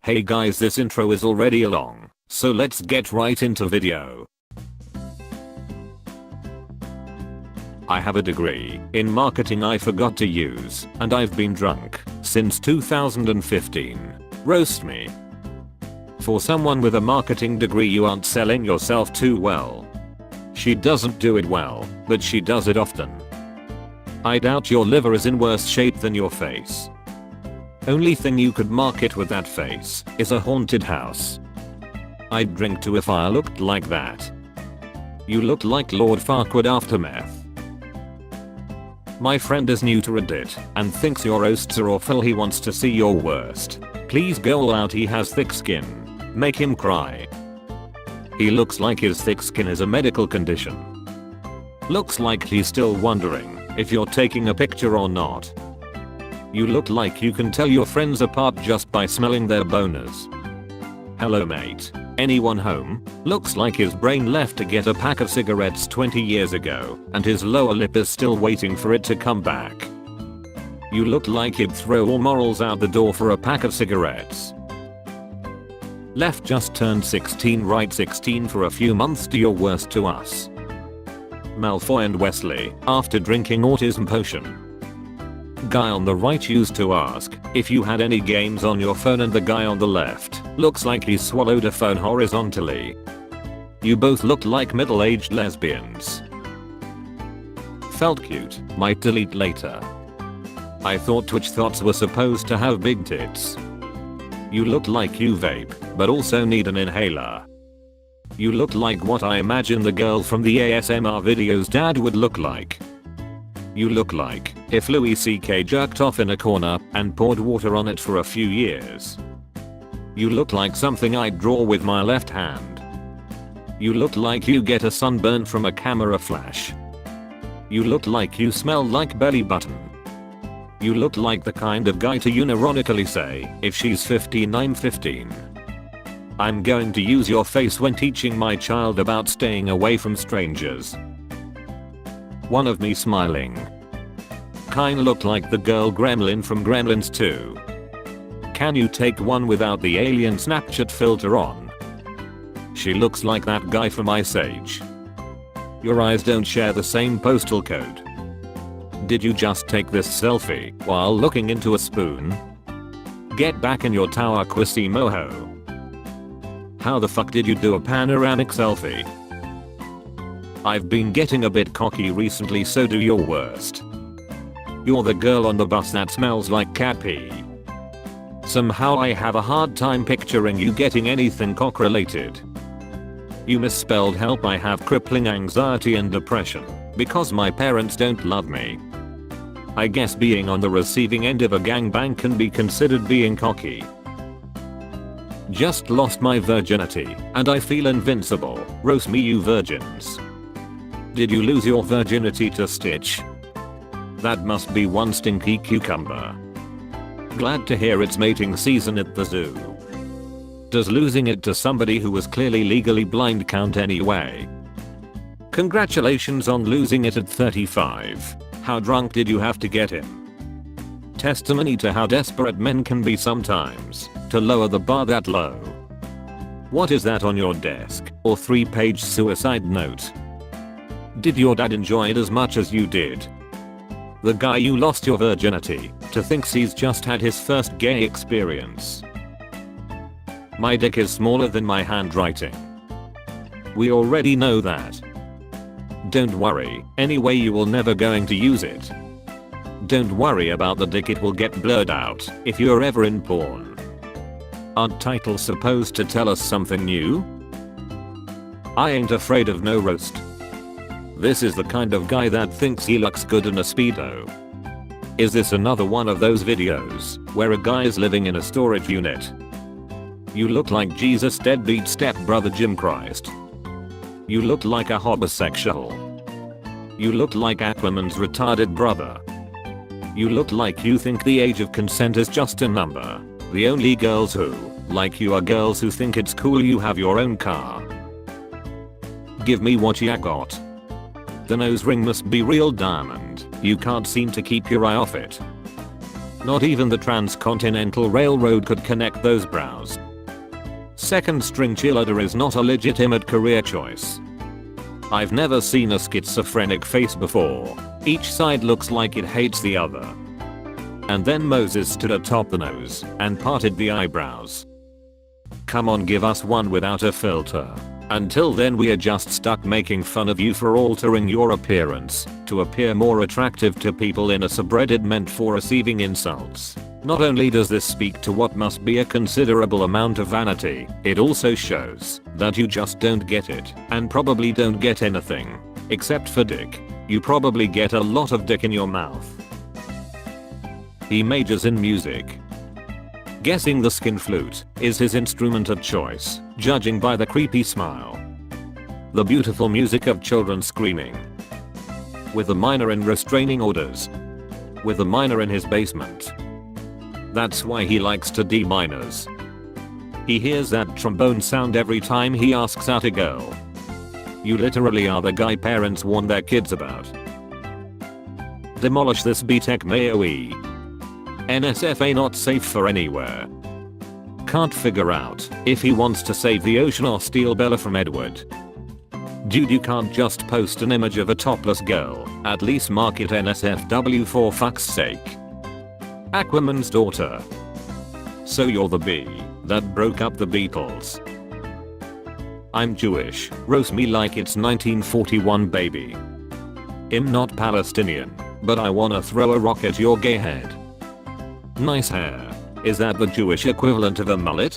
Hey guys, this intro is already long, so let's get right into video. I have a degree in marketing I forgot to use, and I've been drunk since 2015. Roast me. For someone with a marketing degree, you aren't selling yourself too well. She doesn't do it well, but she does it often. I doubt your liver is in worse shape than your face. Only thing you could market with that face is a haunted house. I'd drink too if I looked like that. You look like Lord Farquaad after meth. My friend is new to Reddit and thinks your roasts are awful. He wants to see your worst. Please go all out. He has thick skin. Make him cry. He looks like his thick skin is a medical condition. Looks like he's still wondering if you're taking a picture or not. You look like you can tell your friends apart just by smelling their boners. Hello mate. Anyone home? Looks like his brain left to get a pack of cigarettes 20 years ago, and his lower lip is still waiting for it to come back. You look like he'd throw all morals out the door for a pack of cigarettes. Left just turned 16, right 16 for a few months. Do your worst to us. Malfoy and Wesley after drinking autism potion. Guy on the right used to ask if you had any games on your phone, and the guy on the left looks like he swallowed a phone horizontally. You both look like middle-aged lesbians. Felt cute, might delete later. I thought Twitch thoughts were supposed to have big tits. You look like you vape, but also need an inhaler. You look like what I imagine the girl from the ASMR videos dad would look like. You look like if Louis CK jerked off in a corner and poured water on it for a few years. You look like something I'd draw with my left hand. You look like you get a sunburn from a camera flash. You look like you smell like belly button. You look like the kind of guy to unironically say, if she's 15 I'm 15. I'm going to use your face when teaching my child about staying away from strangers. One of me smiling. Kinda look like the girl Gremlin from Gremlins 2. Can you take one without the alien Snapchat filter on? She looks like that guy from Ice Age. Your eyes don't share the same postal code. Did you just take this selfie while looking into a spoon? Get back in your tower, Quasimodo. How the fuck did you do a panoramic selfie? I've been getting a bit cocky recently, so do your worst. You're the girl on the bus that smells like cat pee. Somehow I have a hard time picturing you getting anything cock related. You misspelled help. I have crippling anxiety and depression because my parents don't love me. I guess being on the receiving end of a gangbang can be considered being cocky. Just lost my virginity and I feel invincible. Roast me, you virgins. Did you lose your virginity to Stitch? That must be one stinky cucumber. Glad to hear it's mating season at the zoo. Does losing it to somebody who was clearly legally blind count anyway? Congratulations on losing it at 35. How drunk did you have to get him? Testimony to how desperate men can be sometimes to lower the bar that low. What is that on your desk? Or 3-page suicide note? Did your dad enjoy it as much as you did? The guy you lost your virginity to thinks he's just had his first gay experience. My dick is smaller than my handwriting. We already know that. Don't worry, anyway you will never going to use it. Don't worry about the dick, it will get blurred out if you're ever in porn. Aren't titles supposed to tell us something new? I ain't afraid of no roast. This is the kind of guy that thinks he looks good in a Speedo. Is this another one of those videos where a guy is living in a storage unit? You look like Jesus' deadbeat stepbrother Jim Christ. You look like a homosexual. You look like Aquaman's retarded brother. You look like you think the age of consent is just a number. The only girls who like you are girls who think it's cool you have your own car. Give me what ya got. The nose ring must be real diamond. You can't seem to keep your eye off it. Not even the Transcontinental Railroad could connect those brows. Second string cheerleader is not a legitimate career choice. I've never seen a schizophrenic face before. Each side looks like it hates the other. And then Moses stood atop the nose and parted the eyebrows. Come on, give us one without a filter. Until then we are just stuck making fun of you for altering your appearance to appear more attractive to people in a subreddit meant for receiving insults. Not only does this speak to what must be a considerable amount of vanity, it also shows that you just don't get it and probably don't get anything. Except for dick. You probably get a lot of dick in your mouth. He majors in music. Guessing the skin flute is his instrument of choice, judging by the creepy smile. The beautiful music of children screaming. With a minor in restraining orders. With a minor in his basement. That's why he likes to D minors. He hears that trombone sound every time he asks out a girl. You literally are the guy parents warn their kids about. Demolish this BTEC MAOE. NSFA not safe for anywhere. Can't figure out if he wants to save the ocean or steal Bella from Edward. Dude, you can't just post an image of a topless girl, at least mark it NSFW for fuck's sake. Aquaman's daughter. So you're the bee that broke up the Beatles. I'm Jewish, roast me like it's 1941 baby. I'm not Palestinian, but I wanna throw a rock at your gay head. Nice hair. Is that the Jewish equivalent of a mullet?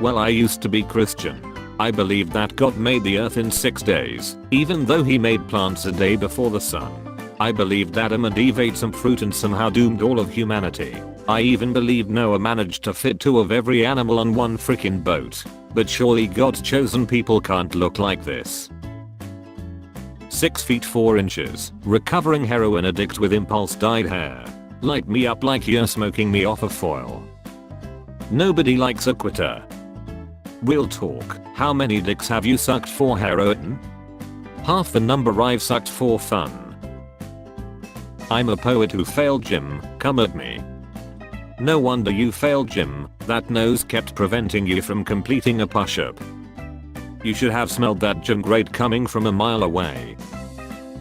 Well, I used to be Christian. I believed that God made the earth in 6 days, even though he made plants a day before the sun. I believed Adam and Eve ate some fruit and somehow doomed all of humanity. I even believed Noah managed to fit 2 of every animal on one freaking boat. But surely God's chosen people can't look like this. 6 feet 4 inches, recovering heroin addict with impulse dyed hair. Light me up like you're smoking me off a foil. Nobody likes a quitter. Real talk, how many dicks have you sucked for heroin? Half the number I've sucked for fun. I'm a poet who failed gym, come at me. No wonder you failed gym, that nose kept preventing you from completing a push-up. You should have smelled that gym grate coming from a mile away.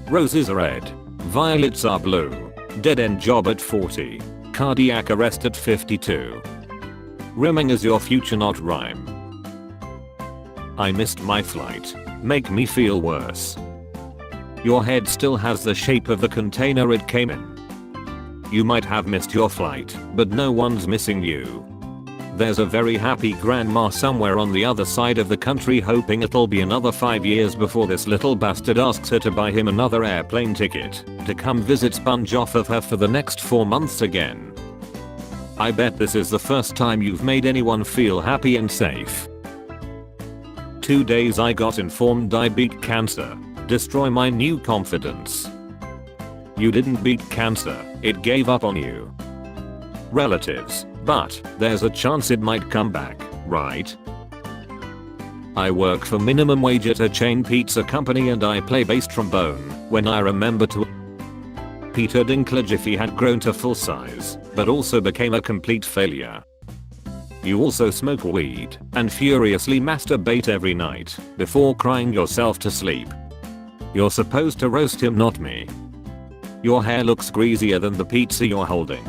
Roses are red, violets are blue. Dead end job at 40. Cardiac arrest at 52. Rimming is your future, not rhyme. I missed my flight. Make me feel worse. Your head still has the shape of the container it came in. You might have missed your flight, but no one's missing you. There's a very happy grandma somewhere on the other side of the country hoping it'll be another 5 years before this little bastard asks her to buy him another airplane ticket to come visit sponge off of her for the next 4 months again. I bet this is the first time you've made anyone feel happy and safe. 2 days I got informed I beat cancer. Destroy my new confidence. You didn't beat cancer, it gave up on you. Relatives. But there's a chance it might come back, right? I work for minimum wage at a chain pizza company and I play bass trombone when I remember to. Peter Dinklage if he had grown to full size, but also became a complete failure. You also smoke weed and furiously masturbate every night before crying yourself to sleep. You're supposed to roast him, not me. Your hair looks greasier than the pizza you're holding.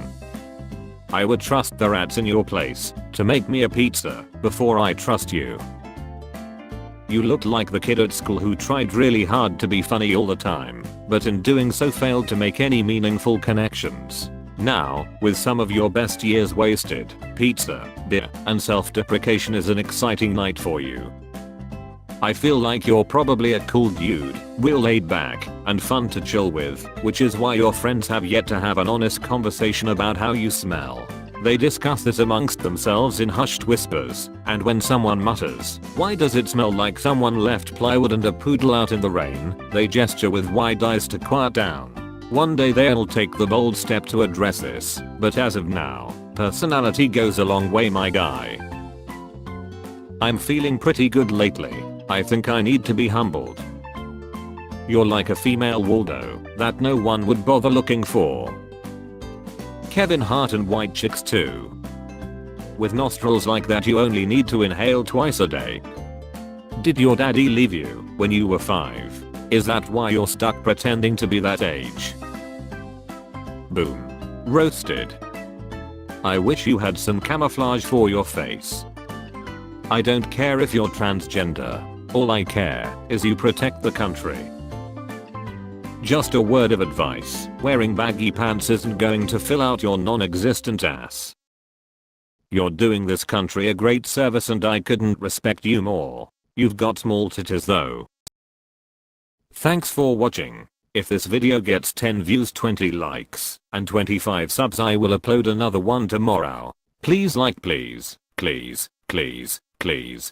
I would trust the rats in your place to make me a pizza before I trust you. You look like the kid at school who tried really hard to be funny all the time, but in doing so failed to make any meaningful connections. Now, with some of your best years wasted, pizza, beer, and self-deprecation is an exciting night for you. I feel like you're probably a cool dude, real laid back, and fun to chill with, which is why your friends have yet to have an honest conversation about how you smell. They discuss this amongst themselves in hushed whispers, and when someone mutters, "Why does it smell like someone left plywood and a poodle out in the rain?" they gesture with wide eyes to quiet down. One day they'll take the bold step to address this, but as of now, personality goes a long way, my guy. I'm feeling pretty good lately. I think I need to be humbled. You're like a female Waldo that no one would bother looking for. Kevin Hart and white chicks too. With nostrils like that you only need to inhale twice a day. Did your daddy leave you when you were 5? Is that why you're stuck pretending to be that age? Boom. Roasted. I wish you had some camouflage for your face. I don't care if you're transgender. All I care is you protect the country. Just a word of advice, wearing baggy pants isn't going to fill out your non-existent ass. You're doing this country a great service and I couldn't respect you more. You've got small titties though. Thanks for watching. If this video gets 10 views, 20 likes, and 25 subs I will upload another one tomorrow. Please like, please, please, please, please.